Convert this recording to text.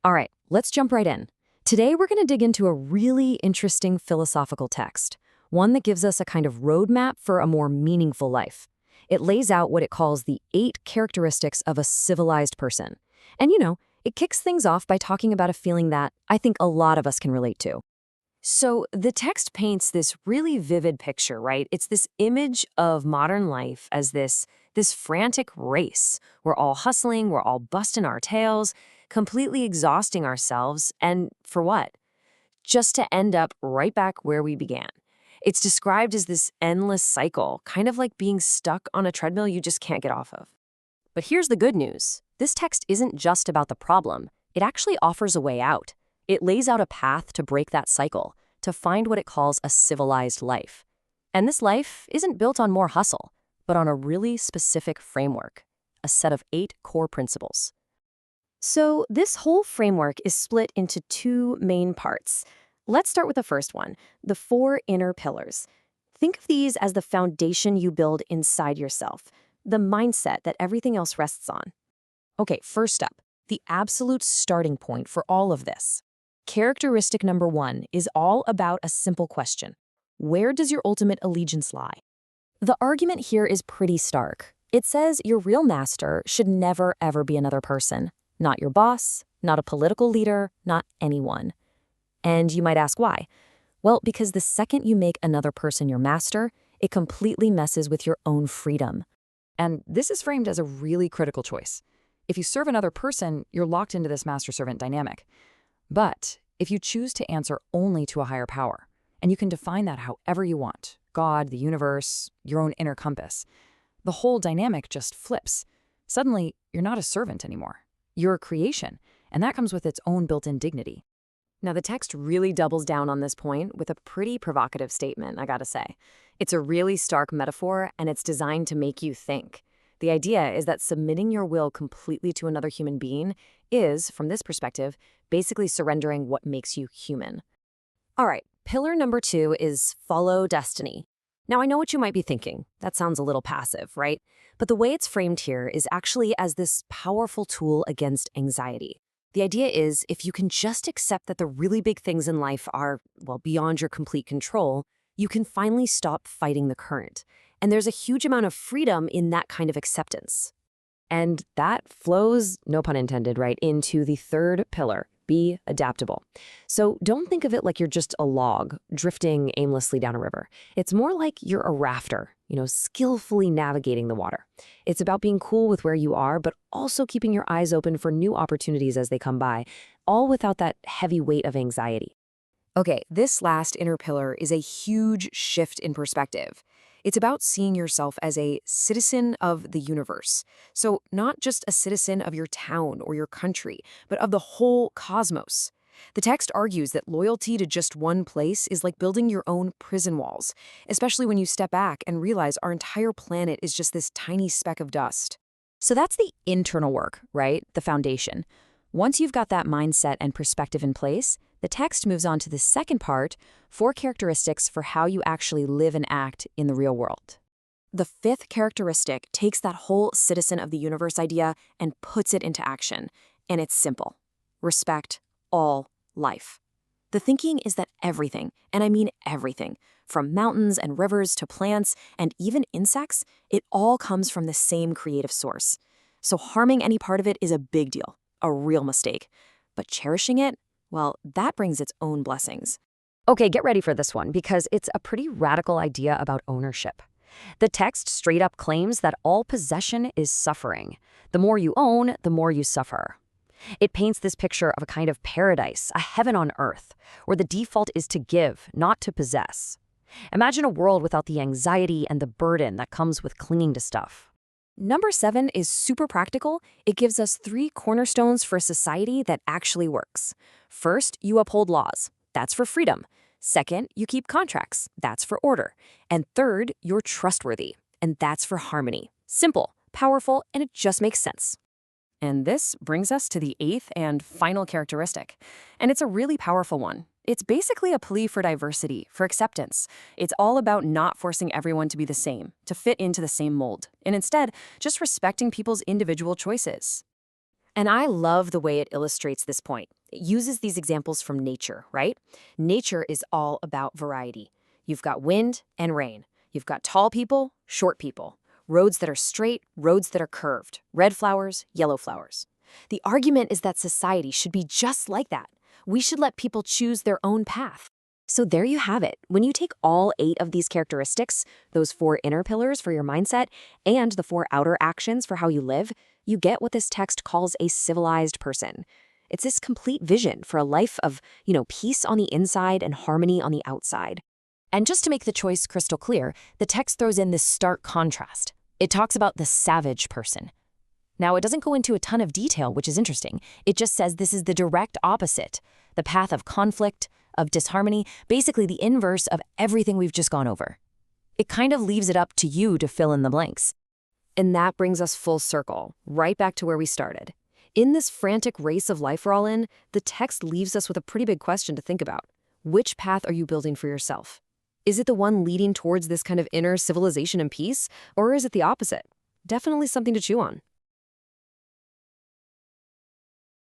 All right, let's jump right in. Today, we're going to dig into a really interesting philosophical text, one that gives us a kind of roadmap for a more meaningful life. It lays out what it calls the 8 characteristics of a civilized person. And it kicks things off by talking about a feeling that I think a lot of us can relate to. So the text paints this really vivid picture, right? It's this image of modern life as this frantic race. We're all hustling, we're all busting our tails, completely exhausting ourselves, and for what? Just to end up right back where we began. It's described as this endless cycle, kind of like being stuck on a treadmill you just can't get off of. But here's the good news. This text isn't just about the problem. It actually offers a way out. It lays out a path to break that cycle, to find what it calls a civilized life. And this life isn't built on more hustle, but on a really specific framework, a set of 8 core principles. So this whole framework is split into 2 main parts. Let's start with the first one, the 4 inner pillars. Think of these as the foundation you build inside yourself, the mindset that everything else rests on. Okay, first up, the absolute starting point for all of this. Characteristic number 1 is all about a simple question. Where does your ultimate allegiance lie? The argument here is pretty stark. It says your real master should never, ever be another person. Not your boss, not a political leader, not anyone. And you might ask why? Well, because the second you make another person your master, it completely messes with your own freedom. And this is framed as a really critical choice. If you serve another person, you're locked into this master-servant dynamic. But if you choose to answer only to a higher power, and you can define that however you want, God, the universe, your own inner compass, the whole dynamic just flips. Suddenly, you're not a servant anymore. You're a creation, and that comes with its own built-in dignity. Now, the text really doubles down on this point with a pretty provocative statement, I gotta say. It's a really stark metaphor, and it's designed to make you think. The idea is that submitting your will completely to another human being is, from this perspective, basically surrendering what makes you human. All right, pillar number 2 is follow destiny. Now, I know what you might be thinking. That sounds a little passive, right? But the way it's framed here is actually as this powerful tool against anxiety. The idea is if you can just accept that the really big things in life are, well, beyond your complete control, you can finally stop fighting the current. And there's a huge amount of freedom in that kind of acceptance. And that flows, no pun intended, right, into the 3rd pillar, be adaptable. So don't think of it like you're just a log drifting aimlessly down a river. It's more like you're a rafter, skillfully navigating the water. It's about being cool with where you are, but also keeping your eyes open for new opportunities as they come by, all without that heavy weight of anxiety. Okay, this last inner pillar is a huge shift in perspective. It's about seeing yourself as a citizen of the universe. So not just a citizen of your town or your country, but of the whole cosmos. The text argues that loyalty to just one place is like building your own prison walls, especially when you step back and realize our entire planet is just this tiny speck of dust. So that's the internal work, right? The foundation. Once you've got that mindset and perspective in place, the text moves on to the second part, 4 characteristics for how you actually live and act in the real world. The 5th characteristic takes that whole citizen of the universe idea and puts it into action. And it's simple. Respect all life. The thinking is that everything, and I mean everything, from mountains and rivers to plants and even insects, it all comes from the same creative source. So harming any part of it is a big deal, a real mistake. But cherishing it, well, that brings its own blessings. Okay, get ready for this one because it's a pretty radical idea about ownership. The text straight up claims that all possession is suffering. The more you own, the more you suffer. It paints this picture of a kind of paradise, a heaven on earth, where the default is to give, not to possess. Imagine a world without the anxiety and the burden that comes with clinging to stuff. Number 7 is super practical. It gives us 3 cornerstones for a society that actually works. First, you uphold laws. That's for freedom. Second, you keep contracts. That's for order. And third, you're trustworthy. And that's for harmony. Simple, powerful, and it just makes sense. And this brings us to the 8th and final characteristic. And it's a really powerful one. It's basically a plea for diversity, for acceptance. It's all about not forcing everyone to be the same, to fit into the same mold, and instead, just respecting people's individual choices. And I love the way it illustrates this point. It uses these examples from nature, right? Nature is all about variety. You've got wind and rain. You've got tall people, short people, roads that are straight, roads that are curved, red flowers, yellow flowers. The argument is that society should be just like that. We should let people choose their own path. So there you have it. When you take all 8 of these characteristics, those 4 inner pillars for your mindset, and the 4 outer actions for how you live, you get what this text calls a civilized person. It's this complete vision for a life of, peace on the inside and harmony on the outside. And just to make the choice crystal clear, the text throws in this stark contrast. It talks about the savage person. Now, it doesn't go into a ton of detail, which is interesting. It just says this is the direct opposite, the path of conflict, of disharmony, basically the inverse of everything we've just gone over. It kind of leaves it up to you to fill in the blanks. And that brings us full circle, right back to where we started. In this frantic race of life we're all in, the text leaves us with a pretty big question to think about. Which path are you building for yourself? Is it the one leading towards this kind of inner civilization and peace, or is it the opposite? Definitely something to chew on.